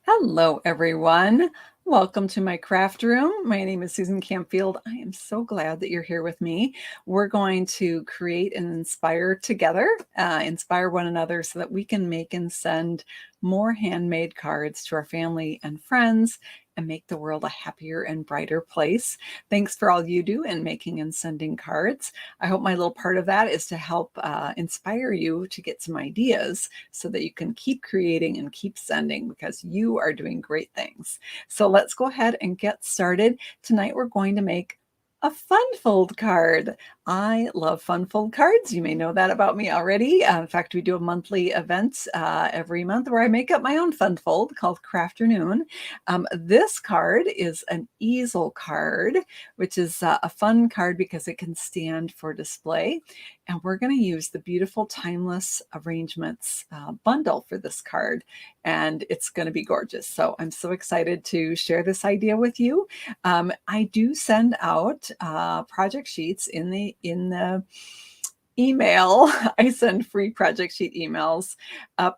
Hello, everyone. Welcome to my craft room. My name is Susan Campfield. I am so glad that you're here with me. We're going to create and inspire together, inspire one another so that we can make and send more handmade cards to our family and friends and make the world a happier and brighter place. Thanks for all you do in making and sending cards. I hope my little part of that is to help inspire you to get some ideas so that you can keep creating and keep sending because you are doing great things. So let's go ahead and get started. Tonight we're going to make a fun fold card. I love fun fold cards. You may know that about me already. In fact, we do a monthly event every month where I make up my own fun fold called Crafternoon. This card is an easel card, which is a fun card because it can stand for display. And we're going to use the beautiful Timeless Arrangements bundle for this card. And it's going to be gorgeous. So I'm so excited to share this idea with you. I do send out project sheets in the email. I send free project sheet emails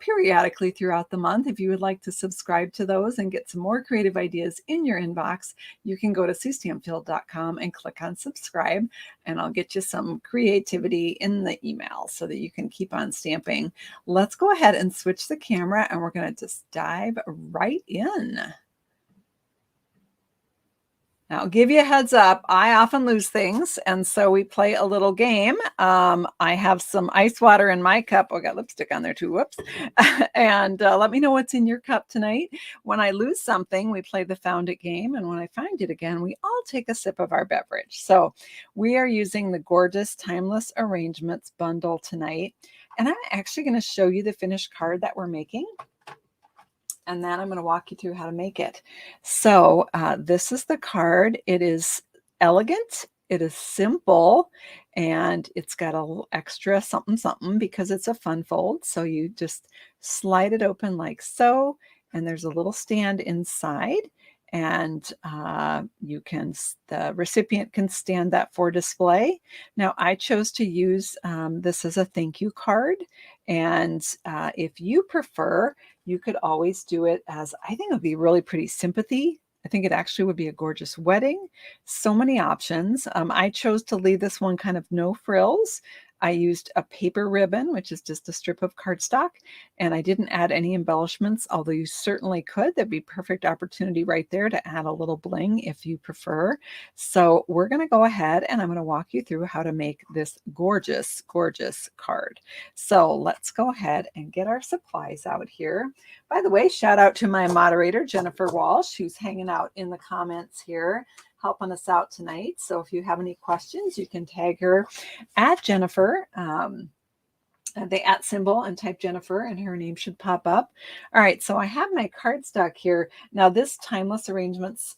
periodically throughout the month. If you would like to subscribe to those and get some more creative ideas in your inbox, you can go to suestampfield.com and click on subscribe, and I'll get you some creativity in the email so that you can keep on stamping. Let's go ahead and switch the camera, and we're going to just dive right in. Now, I'll give you a heads up. I often lose things, and so we play a little game. I have some ice water in my cup. Oh, I got lipstick on there too. Whoops. And let me know what's in your cup tonight. When I lose something, we play the found it game. And when I find it again, we all take a sip of our beverage. So we are using the gorgeous Timeless Arrangements bundle tonight. And I'm actually going to show you the finished card that we're making. And then I'm going to walk you through how to make it. So this is the card. It is elegant. It is simple. And it's got a little extra something, something because it's a fun fold. So you just slide it open like so. And there's a little stand inside. And the recipient can stand that for display. Now, I chose to use this as a thank you card. And if you prefer, you could always do it as, I think it would be really pretty sympathy. I think it actually would be a gorgeous wedding. So many options. I chose to leave this one kind of no frills. I used a paper ribbon, which is just a strip of cardstock, and I didn't add any embellishments, although you certainly could. That'd be perfect opportunity right there to add a little bling if you prefer. So we're going to go ahead and I'm going to walk you through how to make this gorgeous, gorgeous card. So let's go ahead and get our supplies out here. By the way, shout out to my moderator, Jennifer Walsh, who's hanging out in the comments here, helping us out tonight. So if you have any questions, you can tag her at Jennifer, the @ symbol, and type Jennifer and her name should pop up. All right, so I have my cardstock here. Now this Timeless Arrangements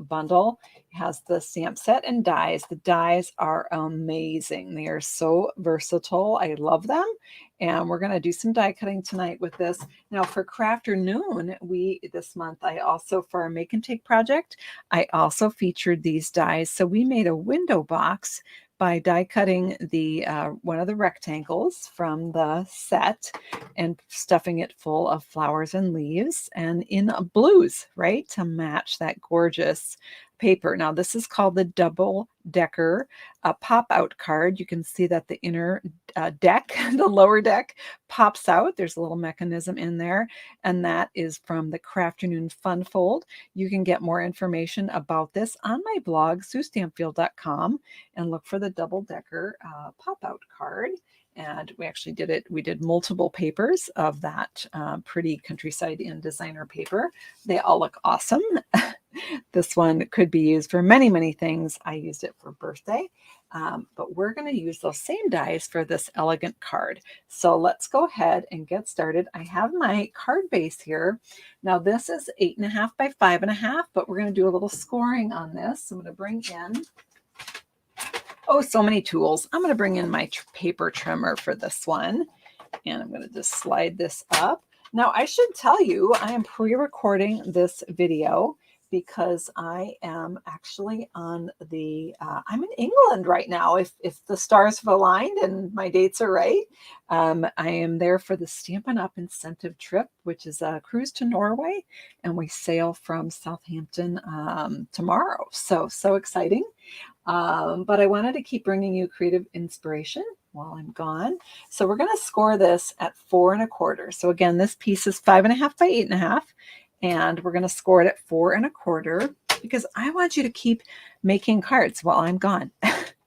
bundle has the stamp set and dies. The dies are amazing. They are so versatile. I love them. And we're going to do some die cutting tonight with this. Now for Crafternoon, this month, I also, for our make and take project, I also featured these dies. So we made a window box by die cutting the one of the rectangles from the set and stuffing it full of flowers and leaves and in blues, right, to match that gorgeous paper. Now this is called the double decker pop-out card. You can see that the inner deck, the lower deck, pops out. There's a little mechanism in there, and that is from the Crafternoon Fun Fold. You can get more information about this on my blog, suestampfield.com, and look for the double decker pop-out card. And we actually did it. We did multiple papers of that pretty Countryside Inn designer paper. They all look awesome. This one could be used for many, many things. I used it for birthday, but we're going to use those same dies for this elegant card. So let's go ahead and get started. I have my card base here. Now this is 8.5 by 5.5, but we're going to do a little scoring on this. I'm going to bring in, oh, so many tools. I'm going to bring in my paper trimmer for this one, and I'm going to just slide this up. Now I should tell you, I am pre-recording this video because I am actually on I'm in England right now. If the stars have aligned and my dates are right, I am there for the Stampin' Up! Incentive trip, which is a cruise to Norway, and we sail from Southampton tomorrow. So exciting. But I wanted to keep bringing you creative inspiration while I'm gone. So we're going to score this at 4 1/4. So again, this piece is 5.5 by 8.5, and we're going to score it at 4 1/4 because I want you to keep making cards while I'm gone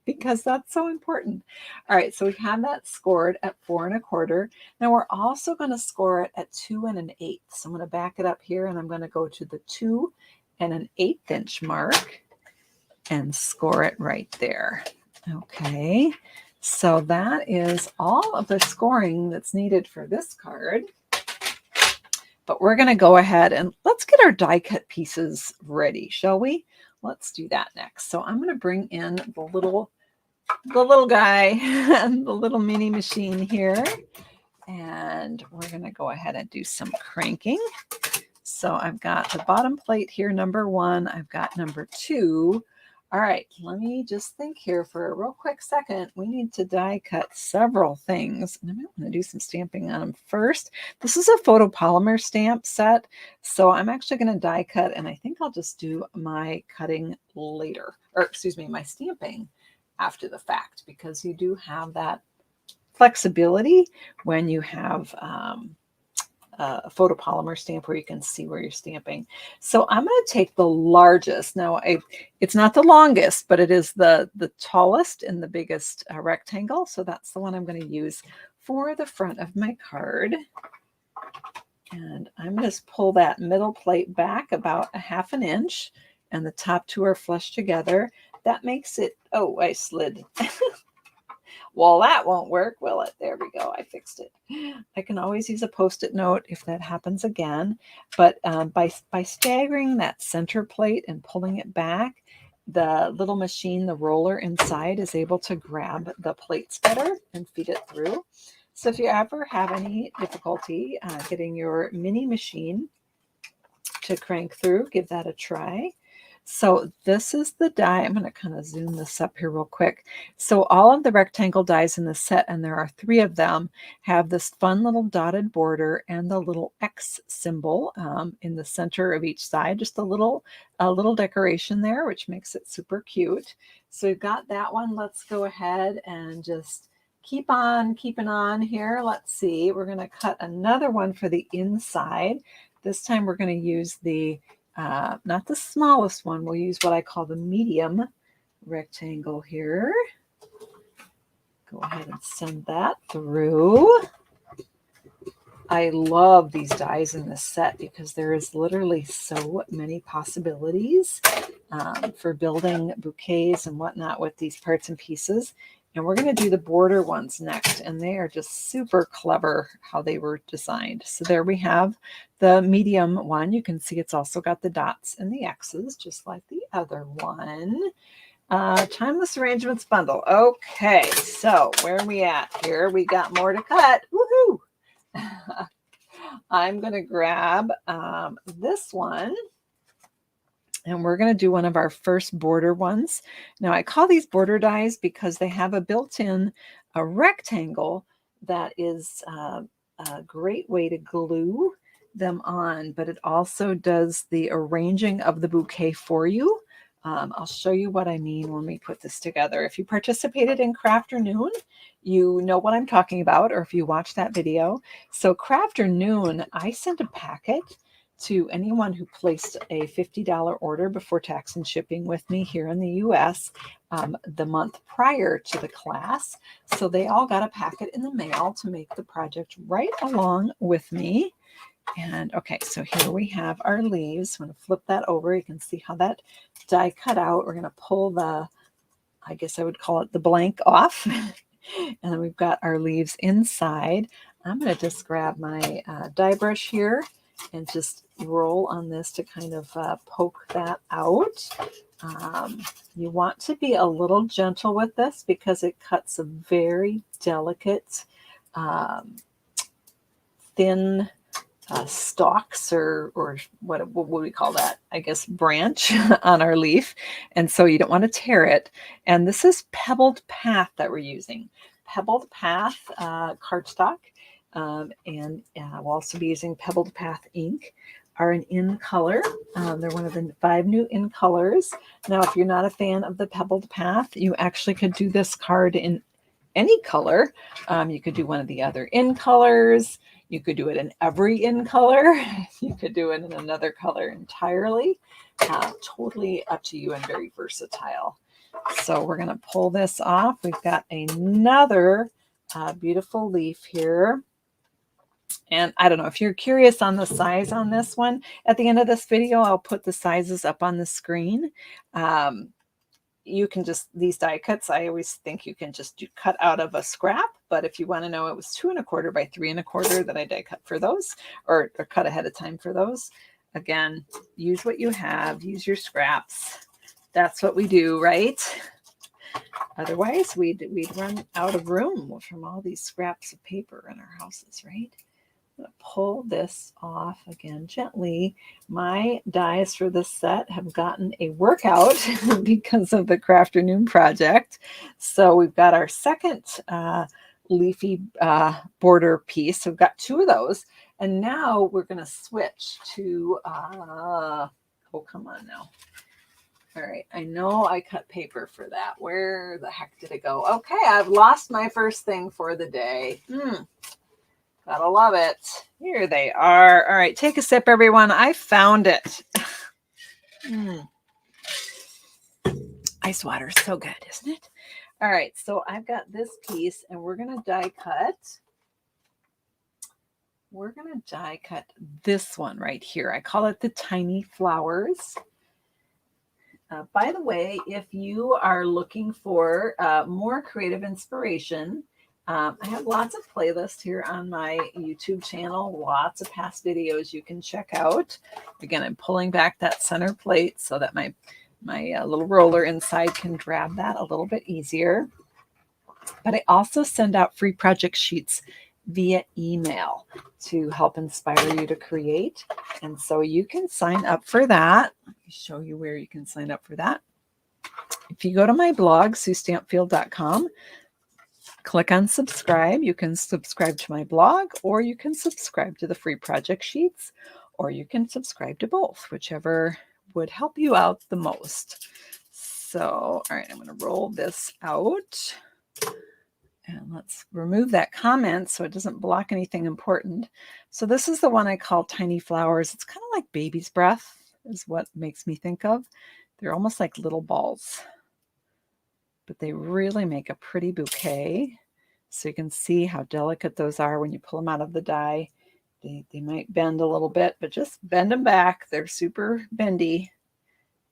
because that's so important. All right, so we have that scored at 4 1/4. Now we're also going to score it at 2 1/8. So I'm going to back it up here, and I'm going to go to the 2 1/8 inch mark and score it right there. Okay, so that is all of the scoring that's needed for this card. But we're going to go ahead and let's get our die cut pieces ready, shall we? Let's do that next. So I'm going to bring in the little guy, the little mini machine here, and we're going to go ahead and do some cranking. So I've got the bottom plate here, number 1. I've got number 2. All right, let me just think here for a real quick second. We need to die cut several things, and I'm going to do some stamping on them first. This is a photopolymer stamp set, so I'm actually going to die cut, and I think I'll just do my cutting later, or excuse me, my stamping after the fact, because you do have that flexibility when you have a photopolymer stamp where you can see where you're stamping. So I'm going to take the largest. Now, it's not the longest, but it is the tallest and the biggest rectangle. So that's the one I'm going to use for the front of my card. And I'm going to just pull that middle plate back about 1/2 inch, and the top 2 are flush together. That makes it, oh, I slid. Well, that won't work, will it? There we go. I fixed it. I can always use a Post-it note if that happens again. But by staggering that center plate and pulling it back, the little machine, the roller inside, is able to grab the plates better and feed it through. So if you ever have any difficulty getting your mini machine to crank through, give that a try. So this is the die. I'm going to kind of zoom this up here real quick. So all of the rectangle dies in the set, and there are 3 of them, have this fun little dotted border and the little X symbol in the center of each side. Just a little decoration there, which makes it super cute. So we've got that one. Let's go ahead and just keep on keeping on here. Let's see. We're going to cut another one for the inside. This time we're going to use the not the smallest one. We'll use what I call the medium rectangle here. Go ahead and send that through. I love these dies in this set because there is literally so many possibilities for building bouquets and whatnot with these parts and pieces. And we're going to do the border ones next, and they are just super clever how they were designed. So there we have the medium one. You can see it's also got the dots and the X's, just like the other one. Timeless Arrangements bundle. Okay, so where are we at here? We got more to cut. Woohoo! I'm going to grab this one. And we're going to do one of our first border ones. Now, I call these border dies because they have a built-in rectangle that is a great way to glue them on, but it also does the arranging of the bouquet for you. I'll show you what I mean when we put this together. If you participated in Crafternoon, you know what I'm talking about, or if you watched that video. So Crafternoon, I sent a packet to anyone who placed a $50 order before tax and shipping with me here in the US the month prior to the class. So they all got a packet in the mail to make the project right along with me. And okay, so here we have our leaves. I'm going to flip that over. You can see how that die cut out. We're going to pull the, I guess I would call it the blank off. And then we've got our leaves inside. I'm going to just grab my die brush here and just roll on this to kind of poke that out. You want to be a little gentle with this because it cuts a very delicate, thin stalks or what would we call that? I guess branch on our leaf. And so you don't want to tear it. And this is Pebbled Path that we're using. Pebbled Path cardstock. And we'll also be using Pebbled Path ink. Are an in color. They're one of the 5 new in colors. Now, if you're not a fan of the Pebbled Path, you actually could do this card in any color. You could do one of the other in colors. You could do it in every in color. You could do it in another color entirely. Totally up to you and very versatile. So we're going to pull this off. We've got another beautiful leaf here. And I don't know if you're curious on the size on this one. At the end of this video, I'll put the sizes up on the screen. You can just, these die cuts, I always think you can just cut out of a scrap. But if you want to know, it was 2 1/4 by 3 1/4 that I die cut for those, or cut ahead of time for those. Again, use what you have, use your scraps. That's what we do, right? Otherwise, we'd run out of room from all these scraps of paper in our houses, right? I'm going to pull this off again gently. My dies for this set have gotten a workout because of the Crafternoon project. So we've got our second leafy border piece. So we've got 2 of those. And now we're going to switch to, oh, come on now. All right, I know I cut paper for that. Where the heck did it go? Okay, I've lost my first thing for the day. Gotta love it. Here they are. All right, take a sip, everyone. I found it. Ice water is so good, isn't it? All right, so I've got this piece, and we're going to die cut. We're going to die cut this one right here. I call it the Tiny Flowers. By the way, if you are looking for more creative inspiration, I have lots of playlists here on my YouTube channel, lots of past videos you can check out. Again, I'm pulling back that center plate so that my little roller inside can grab that a little bit easier. But I also send out free project sheets via email to help inspire you to create. And so you can sign up for that. Let me show you where you can sign up for that. If you go to my blog, SueStampfield.com, click on subscribe. You can subscribe to my blog, or you can subscribe to the free project sheets, or you can subscribe to both, whichever would help you out the most. So, all right, I'm going to roll this out. And let's remove that comment so it doesn't block anything important. So this is the one I call Tiny Flowers. It's kind of like baby's breath is what makes me think of. They're almost like little balls, but they really make a pretty bouquet. So you can see how delicate those are when you pull them out of the die. They might bend a little bit, but just bend them back. They're super bendy.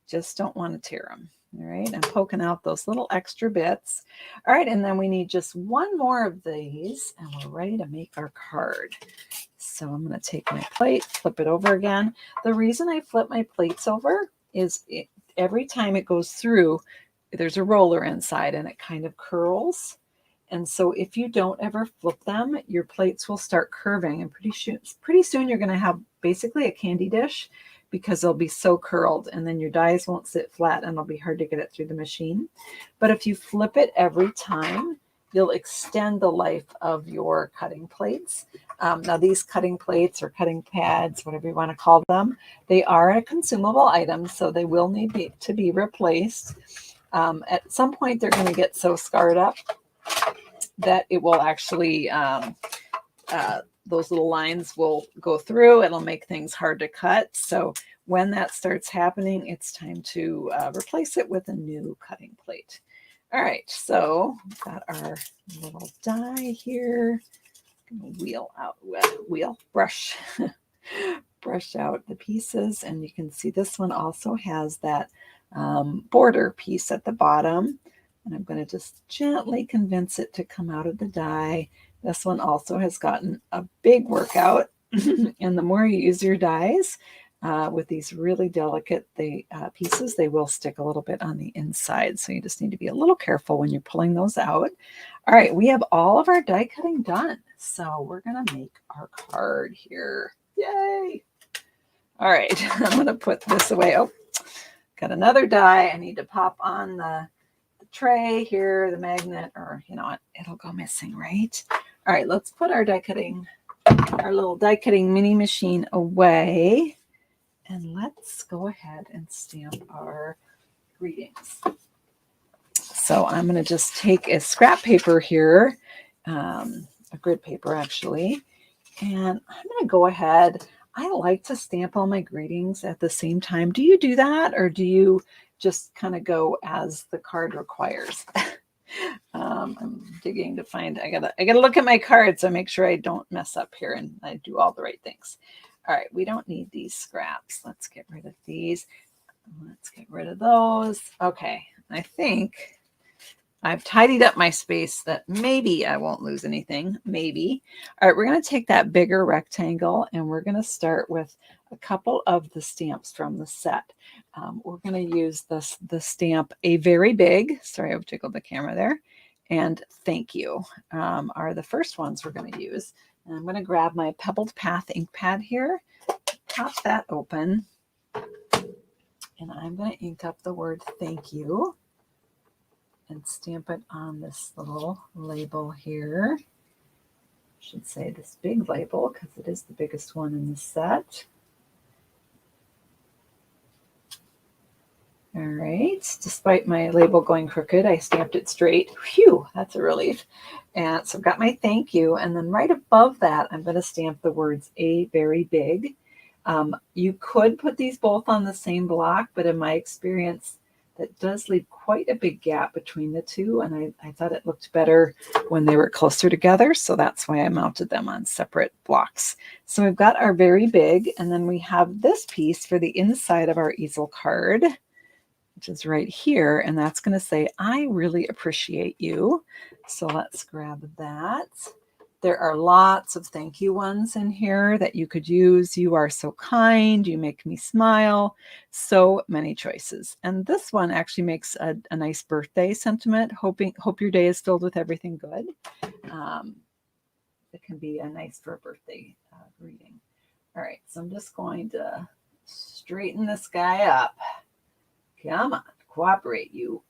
Just don't want to tear them. All right, I'm poking out those little extra bits. All right, and then we need just 1 more of these, and we're ready to make our card. So I'm going to take my plate, flip it over again. The reason I flip my plates over is every time it goes through, there's a roller inside, and it kind of curls. And so if you don't ever flip them, your plates will start curving, and pretty soon you're going to have basically a candy dish, because they'll be so curled, and then your dies won't sit flat and it'll be hard to get it through the machine. But if you flip it every time, you'll extend the life of your cutting plates. Now these cutting plates or cutting pads, whatever you want to call them, they are a consumable item, so they will need to be replaced. At some point, they're going to get so scarred up that it will actually those little lines will go through. It'll make things hard to cut. So when that starts happening, it's time to replace it with a new cutting plate. All right, so we've got our little die here. Brush out the pieces. And you can see this one also has that border piece at the bottom. And I'm going to just gently convince it to come out of the die. This one also has gotten a big workout, and the more you use your dies with these really delicate pieces, they will stick a little bit on the inside. So you just need to be a little careful when you're pulling those out. All right, we have all of our die cutting done. So we're going to make our card here. Yay! Yay. All right, I'm going to put this away. Oh, got another die. I need to pop on the tray here, the magnet, or you know what, it'll go missing, right? All right, let's put our little die cutting mini machine away. And let's go ahead and stamp our greetings. So I'm going to just take a scrap paper here, a grid paper actually, and I'm going to go ahead. I like to stamp all my greetings at the same time. Do you do that, or do you just kind of go as the card requires? I'm digging to find, I gotta look at my card so I make sure I don't mess up here and I do all the right things. All right, we don't need these scraps. Let's get rid of these. Let's get rid of those. Okay, I think I've tidied up my space that maybe I won't lose anything, maybe. All right, we're going to take that bigger rectangle and we're going to start with a couple of the stamps from the set. We're going to use the stamp A Very Big, sorry, I've jiggled the camera there, and Thank You are the first ones we're going to use. And I'm going to grab my Pebbled Path ink pad here, pop that open, and I'm going to ink up the word Thank You and stamp it on this little label here. I should say this big label because it is the biggest one in the set. All right, despite my label going crooked, I stamped it straight. Phew, that's a relief. And so I've got my thank you, and then right above that, I'm going to stamp the words A Very Big. You could put these both on the same block, but in my experience, that does leave quite a big gap between the two, and I thought it looked better when they were closer together, so that's why I mounted them on separate blocks. So we've got our Very Big, and then we have this piece for the inside of our easel card, which is right here, and that's going to say, I really appreciate you. So let's grab that. There are lots of thank you ones in here that you could use. You are so kind. You make me smile. So many choices. And this one actually makes a nice birthday sentiment. Hope your day is filled with everything good. It can be a nice for a birthday greeting. All right, so I'm just going to straighten this guy up. Come on, cooperate, you.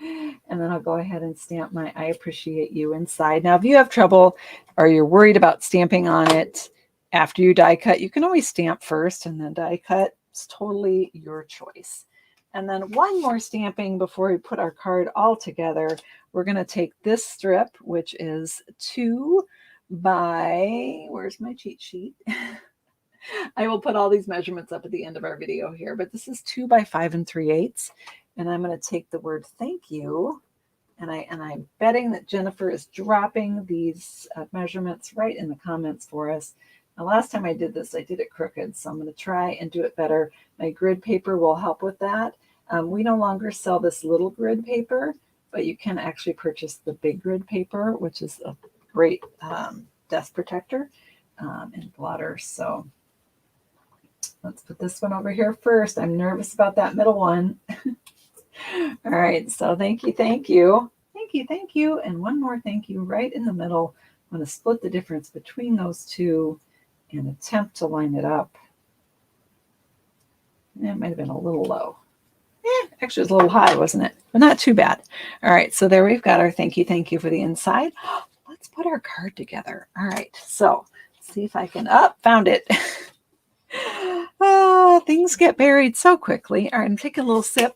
And then I'll go ahead and stamp my I appreciate you inside. Now, if you have trouble or you're worried about stamping on it after you die cut, you can always stamp first and then die cut. It's totally your choice. And then one more stamping before we put our card all together. We're going to take this strip, which is 2 by, where's my cheat sheet? I will put all these measurements up at the end of our video here, but this is 2 by 5 3/8. And I'm going to take the word thank you, and I'm betting that Jennifer is dropping these measurements right in the comments for us. Now, last time I did this, I did it crooked, so I'm going to try and do it better. My grid paper will help with that. We no longer sell this little grid paper, but you can actually purchase the big grid paper, which is a great desk protector and blotter. So let's put this one over here first. I'm nervous about that middle one. All right, so thank you, thank you, thank you, thank you, and one more thank you right in the middle. I'm going to split the difference between those two and attempt to line it up. It might have been a little low. Actually, it was a little high, wasn't it? But not too bad. All right, so there we've got our thank you for the inside. Let's put our card together. All right, so see if I can, found it. Things get buried so quickly. All right, I'm taking a little sip.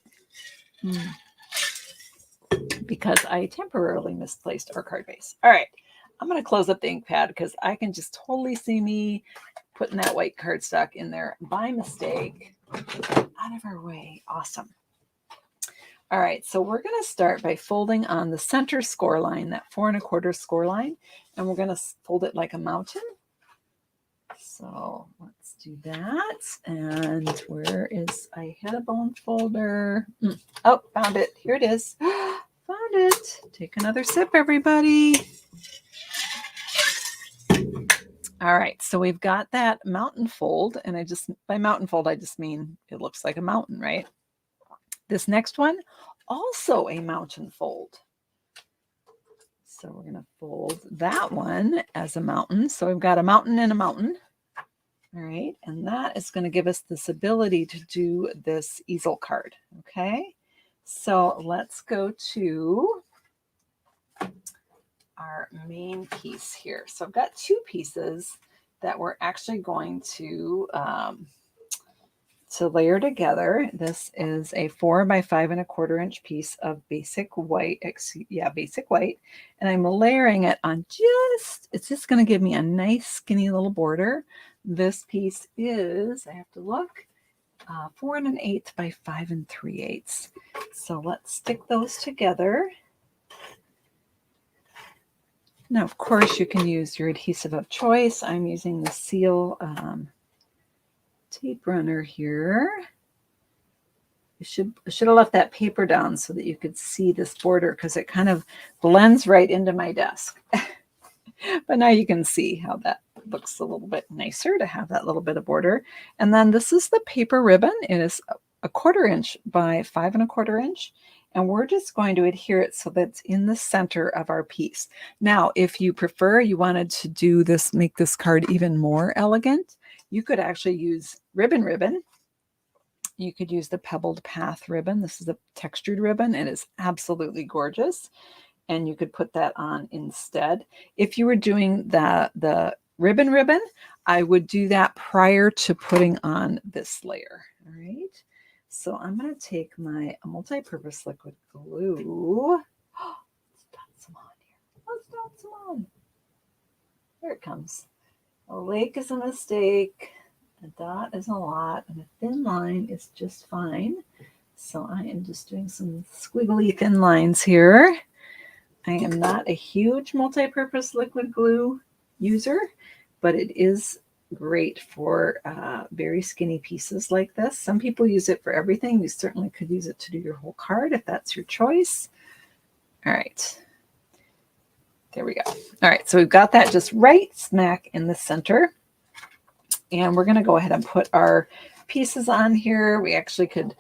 Because I temporarily misplaced our card base. All right, I'm going to close up the ink pad because I can just totally see me putting that white cardstock in there by mistake. Out of our way. Awesome. All right, so we're going to start by folding on the center score line, that 4 1/4 score line, and we're going to fold it like a mountain. So let's do that. And where is, I had a bone folder. Oh, found it. Here it is. Found it. Take another sip, everybody. All right, so we've got that mountain fold, and by mountain fold, I just mean it looks like a mountain, right? This next one, also a mountain fold. So we're going to fold that one as a mountain. So we've got a mountain and a mountain. All right, and that is going to give us this ability to do this easel card. Okay, so let's go to our main piece here. So I've got two pieces that we're actually going to layer together. This is a 4 by 5¼ inch piece of basic white, basic white, and I'm layering it on it's just going to give me a nice skinny little border. This piece is, I have to look, 4 1/8 by 5 3/8. So let's stick those together. Now, of course, you can use your adhesive of choice. I'm using the Seal tape runner here. I should have left that paper down so that you could see this border, because it kind of blends right into my desk. But now you can see how that looks a little bit nicer to have that little bit of border. And then this is the paper ribbon. It is 1/4 inch by 5 1/4 inch. And we're just going to adhere it so that's in the center of our piece. Now, if you prefer, you wanted to do this, make this card even more elegant, you could actually use ribbon. You could use the Pebbled Path ribbon. This is a textured ribbon. It is absolutely gorgeous. And you could put that on instead. If you were doing the ribbon, I would do that prior to putting on this layer. All right. So I'm going to take my multi-purpose liquid glue. Let's dot some on here. Let's dot some on. There it comes. A lake is a mistake. A dot is a lot. And a thin line is just fine. So I am just doing some squiggly thin lines here. I am not a huge multi-purpose liquid glue user, but it is great for very skinny pieces like this. Some people use it for everything. You certainly could use it to do your whole card if that's your choice. All right. There we go. All right, so we've got that just right smack in the center. And we're going to go ahead and put our pieces on here. We actually could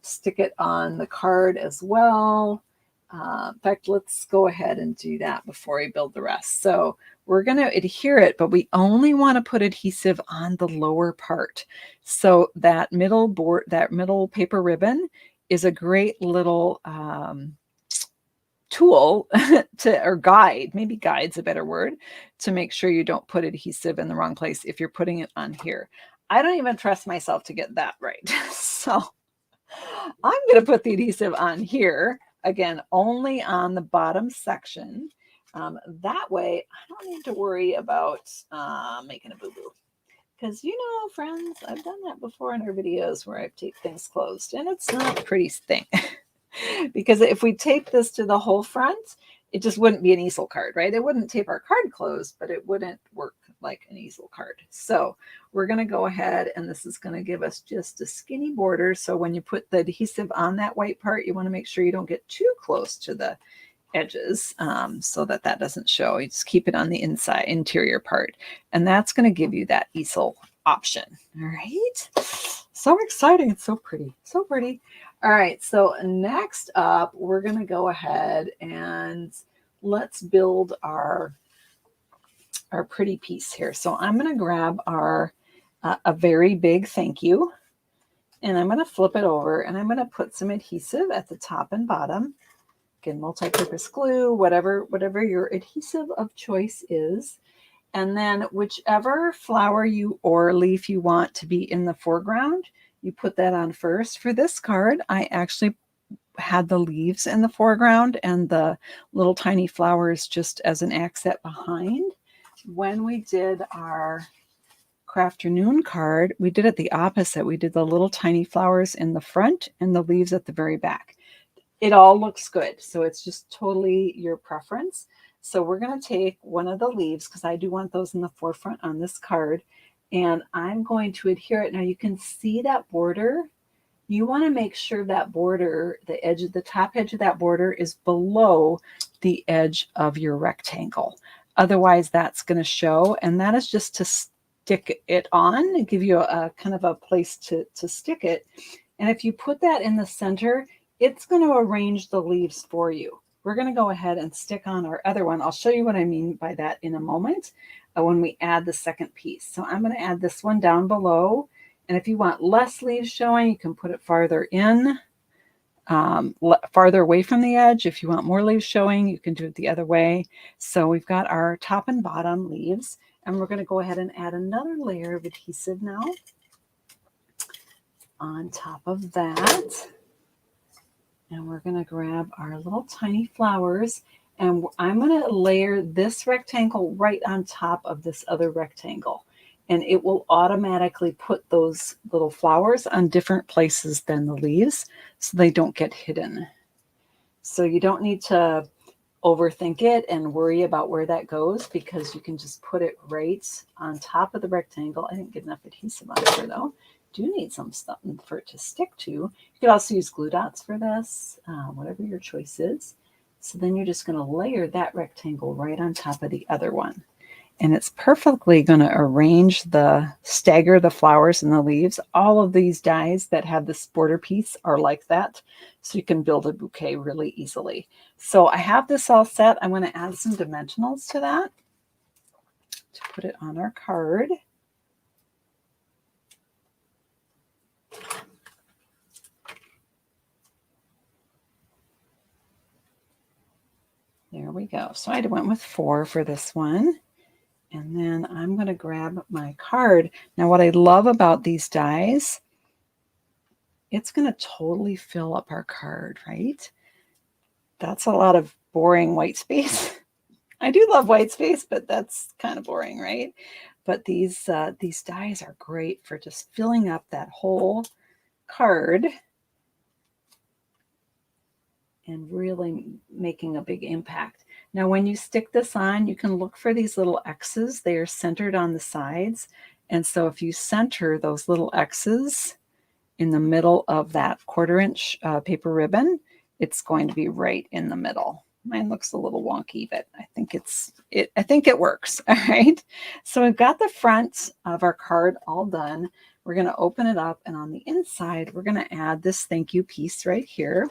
stick it on the card as well. In fact, let's go ahead and do that before we build the rest. So we're going to adhere it, but we only want to put adhesive on the lower part. So that middle paper ribbon is a great little tool or guide, maybe guide's a better word, to make sure you don't put adhesive in the wrong place if you're putting it on here. I don't even trust myself to get that right. So I'm going to put the adhesive on here. Again, only on the bottom section. That way, I don't need to worry about making a boo-boo. Because, friends, I've done that before in our videos where I've taped things closed, and it's not a pretty thing. Because if we tape this to the whole front, it just wouldn't be an easel card, right? It wouldn't tape our card closed, but it wouldn't work like an easel card. So we're going to go ahead, and this is going to give us just a skinny border. So when you put the adhesive on that white part, you want to make sure you don't get too close to the edges so that doesn't show. You just keep it on the interior part. And that's going to give you that easel option. All right. So exciting. It's so pretty. So pretty. All right. So next up, we're going to go ahead and let's build our pretty piece here. So I'm going to grab our a very big thank you, and I'm going to flip it over, and I'm going to put some adhesive at the top and bottom. Again, multi-purpose glue, whatever your adhesive of choice is. And then whichever flower or leaf you want to be in the foreground, you put that on first. For this card, I actually had the leaves in the foreground and the little tiny flowers just as an accent behind. When we did our Crafternoon card, we did it the opposite. We did the little tiny flowers in the front and the leaves at the very back. It all looks good. So it's just totally your preference. So we're going to take one of the leaves, because I do want those in the forefront on this card, and I'm going to adhere it. Now you can see that border. You want to make sure that border, the top edge of that border is below the edge of your rectangle. Otherwise, that's going to show, and that is just to stick it on and give you a kind of a place to stick it. And if you put that in the center, it's going to arrange the leaves for you. We're going to go ahead and stick on our other one. I'll show you what I mean by that in a moment. when we add the second piece. So I'm going to add this one down below. And if you want less leaves showing, you can put it farther in, farther away from the edge. If you want more leaves showing, you can do it the other way. So we've got our top and bottom leaves, and we're going to go ahead and add another layer of adhesive now on top of that. And we're going to grab our little tiny flowers, and I'm going to layer this rectangle right on top of this other rectangle. And it will automatically put those little flowers on different places than the leaves so they don't get hidden. So you don't need to overthink it and worry about where that goes, because you can just put it right on top of the rectangle. I didn't get enough adhesive on here though. Do need something for it to stick to. You could also use glue dots for this, whatever your choice is. So then you're just going to layer that rectangle right on top of the other one. And it's perfectly going to stagger the flowers and the leaves. All of these dies that have this border piece are like that. So you can build a bouquet really easily. So I have this all set. I'm going to add some dimensionals to that to put it on our card. There we go. So I went with 4 for this one. And then I'm going to grab my card. Now, what I love about these dies, it's going to totally fill up our card, right? That's a lot of boring white space. I do love white space, but that's kind of boring, right? But these dies are great for just filling up that whole card and really making a big impact. Now, when you stick this on, you can look for these little X's. They are centered on the sides. And so if you center those little X's in the middle of that 1/4 inch paper ribbon, it's going to be right in the middle. Mine looks a little wonky, but I think it works. All right. So we've got the front of our card all done. We're going to open it up, and on the inside, we're going to add this thank you piece right here.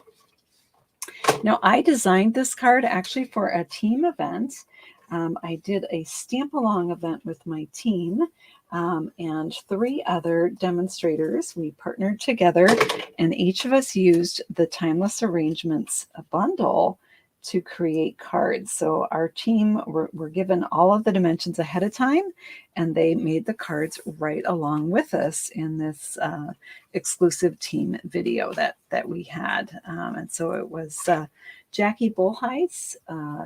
Now, I designed this card actually for a team event. I did a stamp along event with my team and 3 other demonstrators. We partnered together, and each of us used the Timeless Arrangements bundle to create cards. So our team were given all of the dimensions ahead of time, and they made the cards right along with us in this exclusive team video that we had. And so it was Jackie Bullheitz,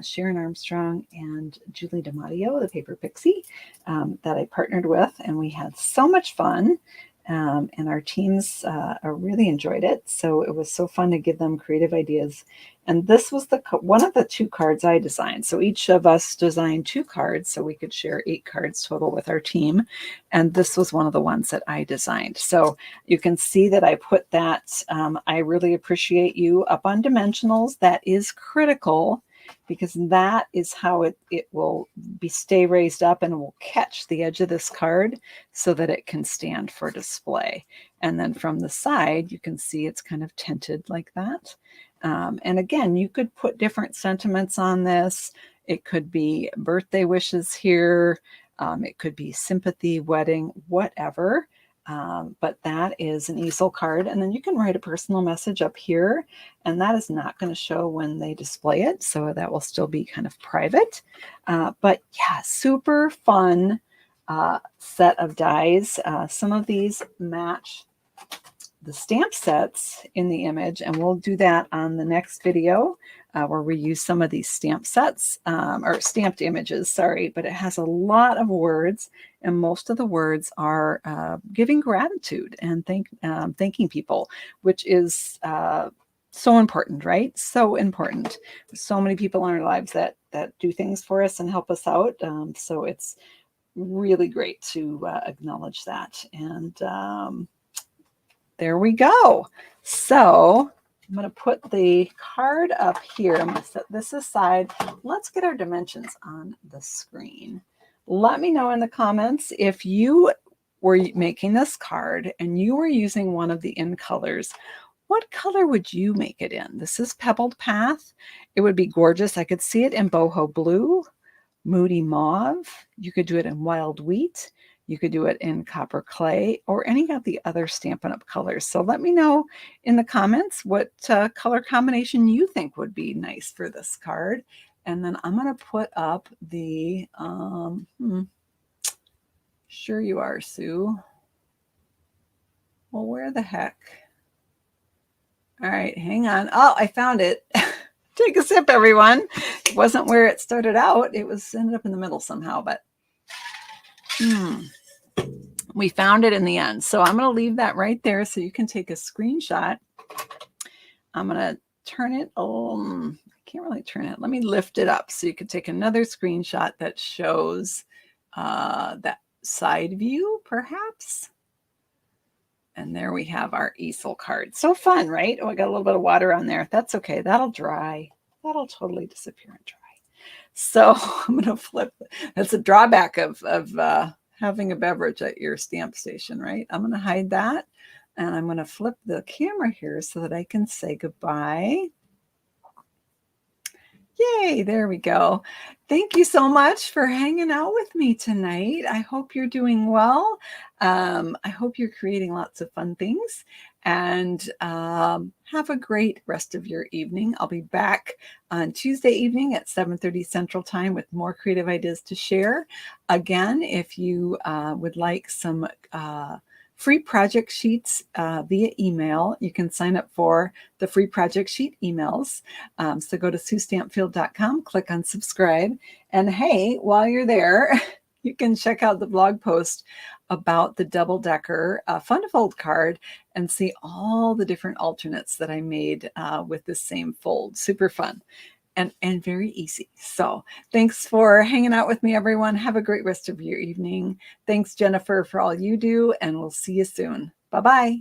Sharon Armstrong, and Julie DiMatteo, the Paper Pixie, that I partnered with, and we had so much fun. And our teams really enjoyed it. So it was so fun to give them creative ideas. And this was one of the 2 cards I designed. So each of us designed 2 cards so we could share 8 cards total with our team. And this was one of the ones that I designed. So you can see that I put that, I really appreciate you, up on dimensionals. That is critical, because that is how it will stay raised up and will catch the edge of this card so that it can stand for display. And then from the side, you can see it's kind of tinted like that. And again, you could put different sentiments on this. It could be birthday wishes here. It could be sympathy, wedding, whatever. But that is an easel card. And then you can write a personal message up here, and that is not going to show when they display it. So that will still be kind of private. But yeah, super fun set of dies. Some of these match the stamp sets in the image, and we'll do that on the next video where we use some of these stamp sets or stamped images, sorry, but it has a lot of words, and most of the words are giving gratitude and thanking people, which is so important, right? So important. There's so many people in our lives that do things for us and help us out. So it's really great to acknowledge that. And there we go. So I'm going to put the card up here. I'm going to set this aside. Let's get our dimensions on the screen. Let me know in the comments if you were making this card and you were using one of the in colors. What color would you make it in? This is Pebbled Path. It would be gorgeous. I could see it in boho blue, Moody Mauve. You could do it in Wild Wheat. You could do it in Copper Clay or any of the other Stampin' Up! Colors. So let me know in the comments what color combination you think would be nice for this card. And then I'm going to put up the, sure you are, Sue. Well, where the heck? All right, hang on. Oh, I found it. Take a sip, everyone. It wasn't where it started out. It was ended up in the middle somehow, but we found it in the end. So I'm going to leave that right there so you can take a screenshot. I'm going to turn it. I can't really turn it. Let me lift it up so you can take another screenshot that shows that side view, perhaps. And there we have our easel card. So fun, right? Oh, I got a little bit of water on there. That's okay. That'll dry. That'll totally disappear and dry. So I'm going to flip. That's a drawback of having a beverage at your stamp station, right? I'm going to hide that. And I'm going to flip the camera here so that I can say goodbye. Yay, there we go. Thank you so much for hanging out with me tonight. I hope you're doing well. I hope you're creating lots of fun things, and have a great rest of your evening. I'll be back on Tuesday evening at 7:30 Central Time with more creative ideas to share. Again, if you would like some free project sheets via email, you can sign up for the free project sheet emails. So go to SueStampfield.com, click on subscribe. And hey, while you're there, you can check out the blog post about the double-decker fun to fold card and see all the different alternates that I made with the same fold. Super fun and very easy. So thanks for hanging out with me, everyone. Have a great rest of your evening. Thanks, Jennifer, for all you do, and we'll see you soon. Bye-bye.